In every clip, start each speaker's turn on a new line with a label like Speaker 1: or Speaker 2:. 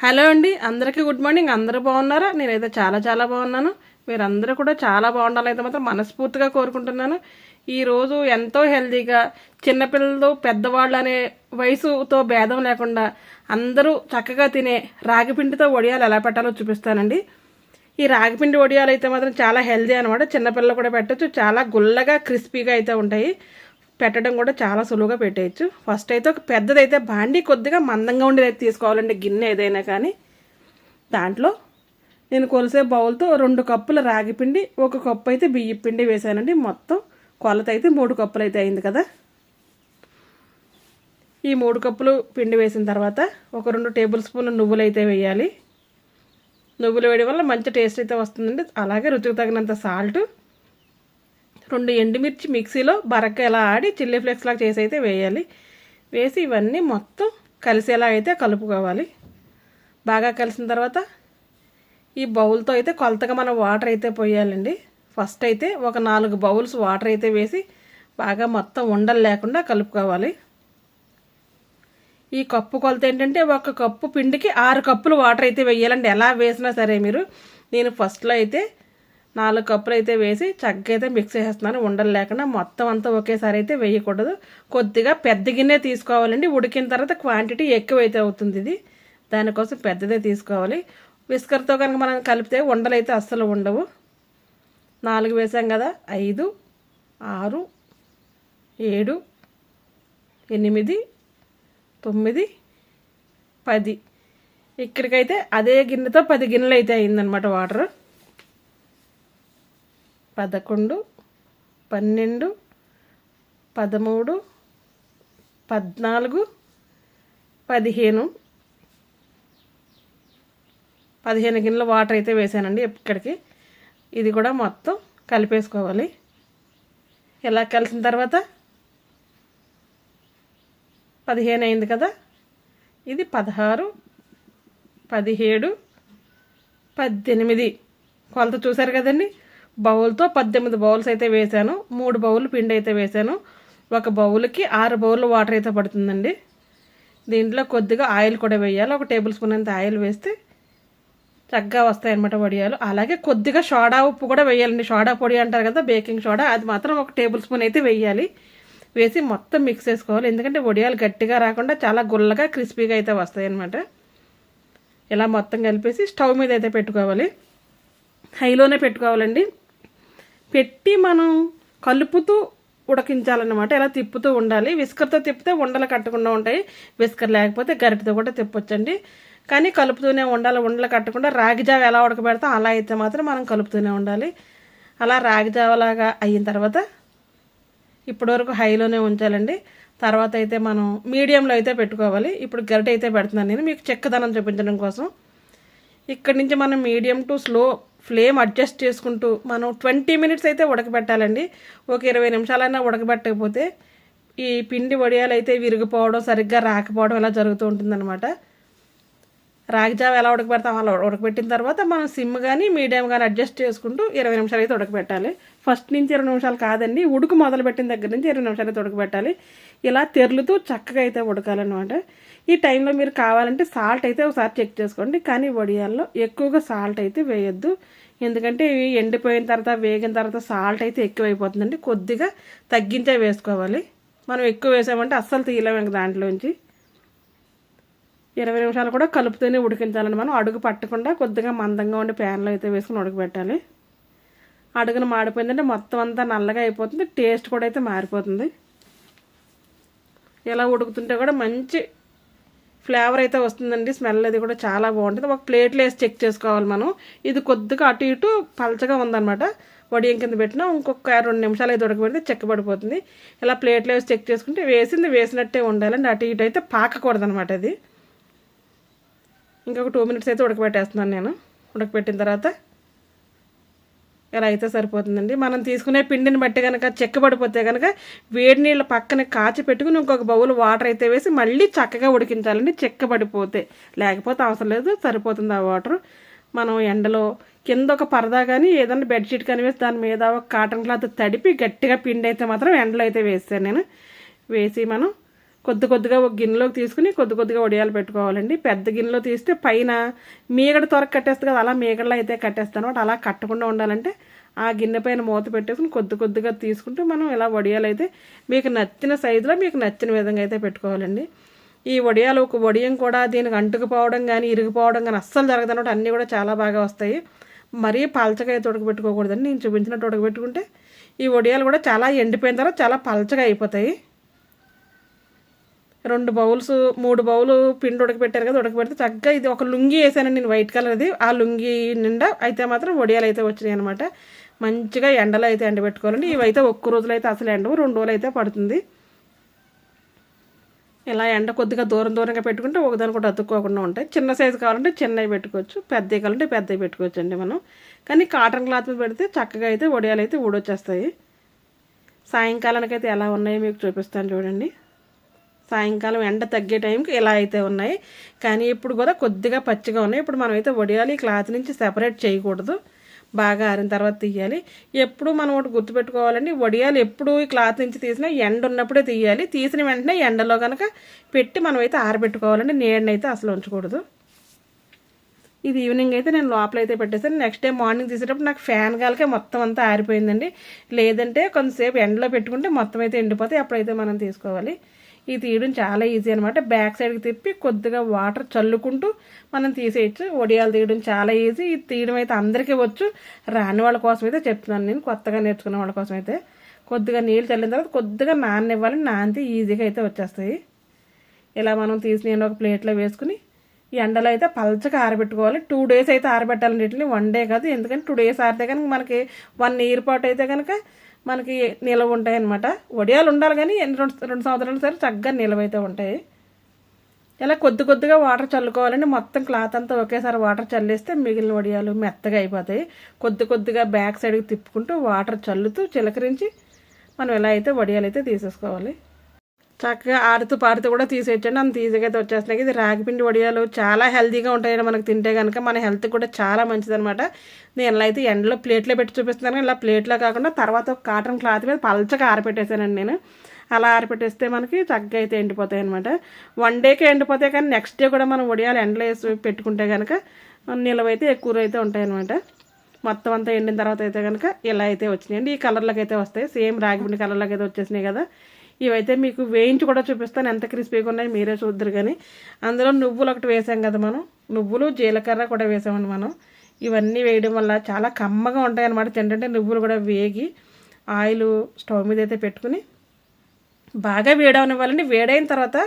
Speaker 1: Hello అండి, అందరికీ good morning. అందరూ బాగున్నారా? నేనైతే చాలా బాగున్నాను. మీరందరూ కూడా చాలా బాగుండాలైతే మాత్రం మనస్ఫూర్తిగా కోరుకుంటున్నాను. ఈరోజు ఎంతో హెల్తీగా చిన్నపిల్లలు పెద్దవాళ్ళు అనే వయసుతో భేదం లేకుండా అందరూ చక్కగా తినే రాగిపిండితో వడియాలు ఎలా పెట్టాలో చూపిస్తానండి. ఈ రాగిపిండి వడియాలు అయితే మాత్రం చాలా హెల్తీ అనమాట. చిన్నపిల్లలు కూడా పెట్టచ్చు. చాలా గుల్లగా క్రిస్పీగా అయితే ఉంటాయి. పెట్టడం కూడా చాలా సులువుగా పెట్టేయచ్చు. ఫస్ట్ అయితే ఒక పెద్దదైతే బాండి కొద్దిగా మందంగా ఉండేది అయితే తీసుకోవాలండి, గిన్నె ఏదైనా కానీ. దాంట్లో నేను కొలిసే బౌల్తో 2 కప్పుల రాగిపిండి, 1 కప్పు అయితే బియ్యం పిండి వేసానండి. మొత్తం కొలత అయితే 3 కప్పులు అయితే అయింది కదా. ఈ 3 కప్పులు పిండి వేసిన తర్వాత ఒక 2 టేబుల్ స్పూన్ల నువ్వులు అయితే వేయాలి. నువ్వులు వేయడం వల్ల మంచి టేస్ట్ అయితే వస్తుందండి. అలాగే రుచికి తగినంత సాల్ట్, 2 ఎండుమిర్చి మిక్సీలో బరక్క ఎలా ఆడి చిల్లీ ఫ్లేక్స్ లాగా చేసి అయితే వేయాలి. వేసి ఇవన్నీ మొత్తం కలిసేలా అయితే కలుపుకోవాలి. బాగా కలిసిన తర్వాత ఈ బౌల్తో అయితే కొలతగా మనం వాటర్ అయితే పోయాలండి. ఫస్ట్ అయితే ఒక 4 బౌల్స్ వాటర్ అయితే వేసి బాగా మొత్తం ఉండలు లేకుండా కలుపుకోవాలి. ఈ కప్పు కొలత ఏంటంటే 1 కప్పు పిండికి 6 కప్పులు వాటర్ అయితే వేయాలండి. ఎలా వేసినా సరే మీరు. నేను ఫస్ట్లో అయితే 4 కప్పులు అయితే వేసి చక్కగా అయితే మిక్స్ చేసేస్తున్నాను. ఉండలు లేకుండా మొత్తం అంతా ఒకేసారి అయితే వేయకూడదు. కొద్దిగా పెద్ద గిన్నె తీసుకోవాలండి. ఉడికిన తర్వాత క్వాంటిటీ ఎక్కువైతే అవుతుంది. ఇది దానికోసం పెద్దదే తీసుకోవాలి. విస్కర్తో కనుక మనం కలిపితే ఉండలు అయితే అస్సలు ఉండవు. 4 వేసాం కదా, 5, 6, 7, 8, 9, 10. ఇక్కడికైతే అదే గిన్నెతో 10 గిన్నెలు అయితే అయిందనమాట వాటర్. 11, 12, 13, 14, 15 గిన్నెల వాటర్ అయితే వేసానండి ఇక్కడికి. ఇది కూడా మొత్తం కలిపేసుకోవాలి. ఇలా కలిసిన తర్వాత 15 అయింది కదా, ఇది 16, 17, 18 కొలత చూసారు కదండి. బౌల్తో 18 బౌల్స్ అయితే వేసాను. 3 బౌల్ పిండి అయితే వేసాను. 1 బౌల్కి 6 బౌల్ వాటర్ అయితే పడుతుందండి. దీంట్లో కొద్దిగా ఆయిల్ కూడా వేయాలి. 1 టేబుల్ స్పూన్ అంత ఆయిల్ వేస్తే చక్కగా వస్తాయి అన్నమాట వడియాలు. అలాగే కొద్దిగా సోడా ఉప్పు కూడా వేయాలండి. సోడా పొడి అంటారు కదా, బేకింగ్ సోడా, అది మాత్రం 1 టేబుల్ స్పూన్ అయితే వేయాలి. వేసి మొత్తం మిక్స్ చేసుకోవాలి. ఎందుకంటే వడియాలు గట్టిగా రాకుండా చాలా గుల్లగా క్రిస్పీగా అయితే వస్తాయి అన్నమాట. ఇలా మొత్తం కలిపేసి స్టవ్ మీద అయితే పెట్టుకోవాలి. హైలోనే పెట్టుకోవాలండి. పెట్టి మనం కలుపుతూ ఉడికించాలన్నమాట. ఇలా తిప్పుతూ ఉండాలి. విస్కర్తో తిప్పితే ఉండలు కట్టకుండా ఉంటాయి. విస్కర్ లేకపోతే గరిటతో కూడా తిప్పొచ్చండి. కానీ కలుపుతూనే ఉండాలి. ఉండలు కట్టకుండా. రాగిజావ ఎలా ఉడకబెడతాం అలా అయితే మాత్రం మనం కలుపుతూనే ఉండాలి. అలా రాగిజావలాగా అయిన తర్వాత ఇప్పటివరకు హైలోనే ఉంచాలండి. తర్వాత అయితే మనం మీడియంలో అయితే పెట్టుకోవాలి. ఇప్పుడు గరిట అయితే పెడుతున్నాను నేను మీకు చెక్కదనం చూపించడం కోసం. ఇక్కడి నుంచి మనం medium to slow flame adjust చేసుకుంటూ మనం 20 మినిట్స్ అయితే ఉడకబెట్టాలండి. ఒక 20 నిమిషాలైనా ఉడకబెట్టకపోతే ఈ పిండి వడియాలు అయితే విరిగిపోవడం, సరిగ్గా రాకపోవడం ఇలా జరుగుతూ ఉంటుందన్నమాట. రాగిజావ ఎలా ఉడకబెడతాం అలా ఉడకబెట్టిన తర్వాత మనం సిమ్ కానీ మీడియం కానీ అడ్జస్ట్ చేసుకుంటూ 20 నిమిషాలు అయితే ఉడకబెట్టాలి. ఫస్ట్ నుంచి 20 నిమిషాలు కాదండి, ఉడుకు మొదలుపెట్టిన దగ్గర నుంచి 20 నిమిషాలు అయితే ఉడకబెట్టాలి. ఇలా తెరులుతూ చక్కగా అయితే ఉడకాలన్నమాట. ఈ టైంలో మీరు కావాలంటే సాల్ట్ అయితే ఒకసారి చెక్ చేసుకోండి. కానీ వడియాల్లో ఎక్కువగా సాల్ట్ అయితే వేయొద్దు. ఎందుకంటే ఇవి ఎండిపోయిన తర్వాత వేగిన తర్వాత సాల్ట్ అయితే ఎక్కువైపోతుందండి. కొద్దిగా తగ్గించే వేసుకోవాలి. మనం ఎక్కువ వేసామంటే అస్సలు తీయలేము ఇంక దాంట్లోంచి. 20 నిమిషాలు కూడా కలుపుతూనే ఉడికించాలండి. మనం అడుగు పట్టకుండా కొద్దిగా మందంగా ఉండే ప్యాన్లో అయితే వేసుకుని ఉడకబెట్టాలి. అడుగున మాడిపోయిందంటే మొత్తం అంతా నల్లగా అయిపోతుంది. టేస్ట్ కూడా అయితే మారిపోతుంది. ఇలా ఉడుకుతుంటే కూడా మంచి ఫ్లేవర్ అయితే వస్తుందండి. స్మెల్ అది కూడా చాలా బాగుంటుంది. ఒక ప్లేట్లో వేసి చెక్ చేసుకోవాలి మనం. ఇది కొద్దిగా అటు ఇటు పలచగా ఉందన్నమాట. వడియం కింద పెట్టినా ఇంకొక 2 నిమిషాలు అయితే ఉడకబెడితే చెక్కబడిపోతుంది. ఇలా ప్లేట్లో వేసి చెక్ చేసుకుంటే వేసినట్టే ఉండాలండి. అటు ఇటు అయితే పాకకూడదు అనమాట. అది ఇంకొక 2 మినిట్స్ అయితే ఉడకబెట్టేస్తున్నాను నేను. ఉడకబెట్టిన తర్వాత ఇలా అయితే సరిపోతుందండి. మనం తీసుకునే పిండిని బట్టి కనుక చెక్కబడిపోతే కనుక వేడి నీళ్ళు పక్కన కాచి పెట్టుకుని ఇంకొక బౌల్ వాటర్ అయితే వేసి మళ్ళీ చక్కగా ఉడికించాలండి. చెక్కబడిపోతే. లేకపోతే అవసరం లేదు, సరిపోతుంది ఆ వాటర్. మనం ఎండలో కింద ఒక పరదా కానీ ఏదైనా బెడ్షీట్ కానీ వేసి దాని మీద ఒక కాటన్ క్లాత్ తడిపి గట్టిగా పిండి అయితే మాత్రం ఎండలో అయితే వేసాను నేను. వేసి మనం కొద్దిగా ఒక గిన్నెలోకి తీసుకుని కొద్దిగా వడియాలు పెట్టుకోవాలండి. పెద్ద గిన్నెలో తీస్తే పైన మీగడ త్వరగా కట్టేస్తుంది కదా, అలా మీగడలో అయితే కట్టేస్తాను అనమాట. అలా కట్టకుండా ఉండాలంటే ఆ గిన్నె పైన మూత పెట్టేసుకుని కొద్దిగా తీసుకుంటూ మనం ఇలా వడియాలు అయితే మీకు నచ్చిన సైజులో మీకు నచ్చిన విధంగా అయితే పెట్టుకోవాలండి. ఈ వడియాలు ఒక వడియం కూడా దీనికి అంటుకుపోవడం కానీ ఇరిగిపోవడం కానీ అస్సలు జరగదన్నమాట. అన్నీ కూడా చాలా బాగా వస్తాయి. మరీ పలచగా అయితే ఉడకబెట్టుకోకూడదండి. నేను చూపించినట్టు ఉడకబెట్టుకుంటే ఈ వడియాలు కూడా చాలా ఎండిపోయిన తర్వాత చాలా పలచగా అయిపోతాయి. 2 బౌల్స్ 3 బౌలు పిండి ఉడకబెట్టారు కదా, ఉడకబెడితే చక్కగా ఇది ఒక లుంగి వేసానండి నేను, వైట్ కలర్ది. ఆ లుంగి నిండా అయితే మాత్రం వడియాలు అయితే వచ్చినాయి అనమాట. మంచిగా ఎండలో అయితే ఎండబెట్టుకోవాలండి. ఇవైతే ఒక్క రోజులు అయితే అసలు ఎండవు, 2 రోజులు అయితే పడుతుంది. ఇలా ఎండ కొద్దిగా దూరంగా పెట్టుకుంటే ఒకదాని కూడా అతుక్కోకుండా ఉంటాయి. చిన్న సైజు కావాలంటే చిన్నవి పెట్టుకోవచ్చు, పెద్దవి కావాలంటే పెద్దవి పెట్టుకోవచ్చు అండి మనం. కానీ కాటన్ క్లాత్ మీద పెడితే చక్కగా అయితే వడియాలు అయితే ఊడొచ్చేస్తాయి. సాయంకాలానికి అయితే ఎలా ఉన్నాయో మీకు చూపిస్తాను చూడండి. సాయంకాలం ఎండ తగ్గే టైంకి ఇలా అయితే ఉన్నాయి, కానీ ఇప్పుడు కూడా కొద్దిగా పచ్చిగా ఉన్నాయి. ఇప్పుడు మనం అయితే వడియాలు ఈ క్లాత్ నుంచి సెపరేట్ చేయకూడదు, బాగా ఆరిన తర్వాత తీయాలి. ఎప్పుడు మనం ఒకటి గుర్తుపెట్టుకోవాలండి, వడియాలు ఎప్పుడు ఈ క్లాత్ నుంచి తీసినా ఎండ ఉన్నప్పుడే తీయాలి. తీసిన వెంటనే ఎండలో కనుక పెట్టి మనం అయితే ఆరబెట్టుకోవాలండి. నీడనైతే అసలు ఉంచకూడదు. ఇది ఈవినింగ్ అయితే నేను లోపలైతే పెట్టేసాను. నెక్స్ట్ డే మార్నింగ్ తీసేటప్పుడు నాకు ఫ్యాన్ గాలికే మొత్తం అంతా ఆరిపోయిందండి. లేదంటే కొంతసేపు ఎండలో పెట్టుకుంటే మొత్తం అయితే ఎండిపోతాయి, అప్పుడైతే మనం తీసుకోవాలి. ఇది తీయడం చాలా ఈజీ అనమాట. బ్యాక్ సైడ్కి తిప్పి కొద్దిగా వాటర్ చల్లుకుంటూ మనం తీసేయచ్చు. వడియాలు తీయడం చాలా ఈజీ. ఇది తీయడం అయితే అందరికీ వచ్చు, రాని వాళ్ళ కోసం అయితే చెప్తున్నాను నేను, కొత్తగా నేర్చుకునే వాళ్ళ కోసం అయితే. కొద్దిగా నీళ్ళు చల్లిన తర్వాత కొద్దిగా నాననివ్వాలి, నానితే ఈజీగా అయితే వచ్చేస్తాయి. ఇలా మనం తీసి నేను ఒక ప్లేట్లో వేసుకుని ఈ ఎండలో అయితే పలచగా ఆరబెట్టుకోవాలి. 2 days అయితే ఆరబెట్టాలండి వీటిని, 1 day కాదు. ఎందుకంటే 2 days ఆరితే కనుక మనకి 1 year పాటు అయితే కనుక మనకి నిలవ ఉంటాయి అన్నమాట. వడియాలు ఉండాలి కానీ 2 సంవత్సరాలు సరే చక్కగా నిలవైతే ఉంటాయి. ఇలా కొద్దిగా వాటర్ చల్లుకోవాలండి. మొత్తం క్లాత్ అంతా ఒకేసారి వాటర్ చల్లేస్తే మిగిలిన వడియాలు మెత్తగా అయిపోతాయి. కొద్దిగా బ్యాక్ సైడ్కి తిప్పుకుంటూ వాటర్ చల్లుతూ చిలకరించి మనం ఎలా అయితే వడియాలు అయితే తీసేసుకోవాలి. చక్కగా ఆడుతూ పాడుతూ కూడా తీసేయచ్చండి, అంత ఈజీగా అయితే వచ్చేస్తున్నాయి. ఇది రాగిపిండి వడియాలు చాలా హెల్తీగా ఉంటాయండి మనకు తింటే కనుక. మన హెల్త్ కూడా చాలా మంచిదనమాట. నేను ఇలా అయితే ఎండలో ప్లేట్లో పెట్టి చూపిస్తున్నాను. ఇలా ప్లేట్లో కాకుండా తర్వాత ఒక కాటన్ క్లాత్ మీద పలచగా ఆరపెట్టేసానండి నేను. అలా ఆరపెట్టేస్తే మనకి చక్కగా అయితే ఎండిపోతాయి అనమాట. 1 dayకే ఎండిపోతాయి, కానీ నెక్స్ట్ డే కూడా మనం వడియాలు ఎండలో వేసి పెట్టుకుంటే కనుక నిలవైతే ఎక్కువ అయితే ఉంటాయన్నమాట. మొత్తం అంతా ఎండిన తర్వాత అయితే కనుక ఇలా అయితే వచ్చినాయండి. ఈ కలర్లోకి అయితే వస్తాయి, సేమ్ రాగిపిండి కలర్లోకి అయితే వచ్చేసినాయి కదా. ఇవైతే మీకు వేయించి కూడా చూపిస్తాను ఎంత క్రిస్పీగా ఉన్నాయి, మీరే చూద్దరు. కానీ అందులో నువ్వులు ఒకటి వేసాం కదా మనం, నువ్వులు జీలకర్ర కూడా వేసామండి మనం. ఇవన్నీ వేయడం వల్ల చాలా కమ్మగా ఉంటాయి అన్నమాట. తింటుంటే నువ్వులు కూడా వేగి ఆయిల్ స్టవ్ మీద అయితే పెట్టుకుని బాగా వేడవనివ్వాలండి. వేడైన తర్వాత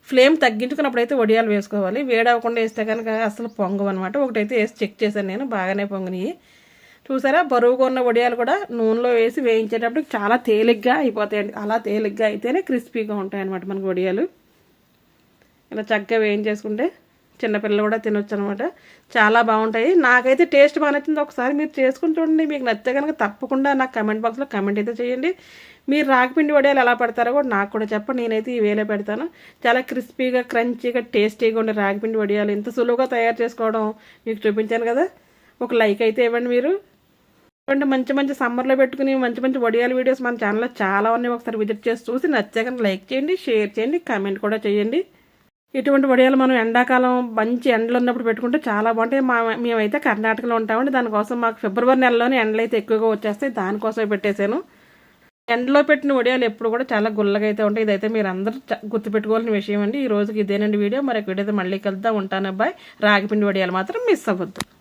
Speaker 1: ఫ్లేమ్ తగ్గించుకున్నప్పుడు అయితే వడియాలు వేసుకోవాలి. వేడవకుండా వేస్తే కనుక అసలు పొంగవు అనమాట. ఒకటైతే వేసి చెక్ చేశాను నేను, బాగానే పొంగినాయి. చూసారా, బరువుగా ఉన్న వడియాలు కూడా నూనెలో వేసి వేయించేటప్పుడు చాలా తేలిగ్గా అయిపోతాయండి. అలా తేలిగ్గా అయితేనే క్రిస్పీగా ఉంటాయి అన్నమాట మనకు వడియాలు. ఇలా చక్కగా వేయించేసుకుంటే చిన్నపిల్లలు కూడా తినొచ్చు అనమాట. చాలా బాగుంటాయి. నాకైతే టేస్ట్ బాగా నచ్చింది. ఒకసారి మీరు చేసుకుని చూడండి. మీకు నచ్చితే కనుక తప్పకుండా నాకు కమెంట్ బాక్స్లో కమెంట్ అయితే చేయండి. మీరు రాగిపిండి వడియాలు ఎలా పెడతారో కూడా నాకు కూడా చెప్పండి. నేనైతే ఈ వేలే పెడతాను. చాలా క్రిస్పీగా క్రంచీగా టేస్టీగా ఉండే రాగిపిండి వడియాలు ఇంత సులువుగా తయారు చేసుకోవడం మీకు చూపించాను కదా. ఒక లైక్ అయితే ఇవ్వండి మీరు. మంచి సమ్మర్లో పెట్టుకుని మంచి వడియాల వీడియోస్ మన ఛానల్లో చాలా ఉన్నాయి. ఒకసారి విజిట్ చేసి చూసి నచ్చాక లైక్ చేయండి, షేర్ చేయండి, కామెంట్ కూడా చేయండి. ఇటువంటి వడియాలు మనం ఎండాకాలం మంచి ఎండలు ఉన్నప్పుడు పెట్టుకుంటే చాలా బాగుంటాయి. మేమైతే కర్ణాటకలో ఉంటామండి. దానికోసం మాకు ఫిబ్రవరి నెలలోనే ఎండలు అయితే ఎక్కువగా వచ్చేస్తాయి, దానికోసమే పెట్టేశాను. ఎండలో పెట్టిన వడియాలు ఎప్పుడు కూడా చాలా గుల్లగా అయితే ఉంటాయి. ఇదైతే మీరు అందరూ గుర్తుపెట్టుకోవాల్సిన విషయం అండి. ఈ రోజుకి ఇదేనండి వీడియో. మరొక వీడియో అయితే మళ్ళీ కలుద్దాం. ఉంటాను. బాయ్. రాగిపిండి వడియాలు మాత్రం మిస్ అవ్వద్దు.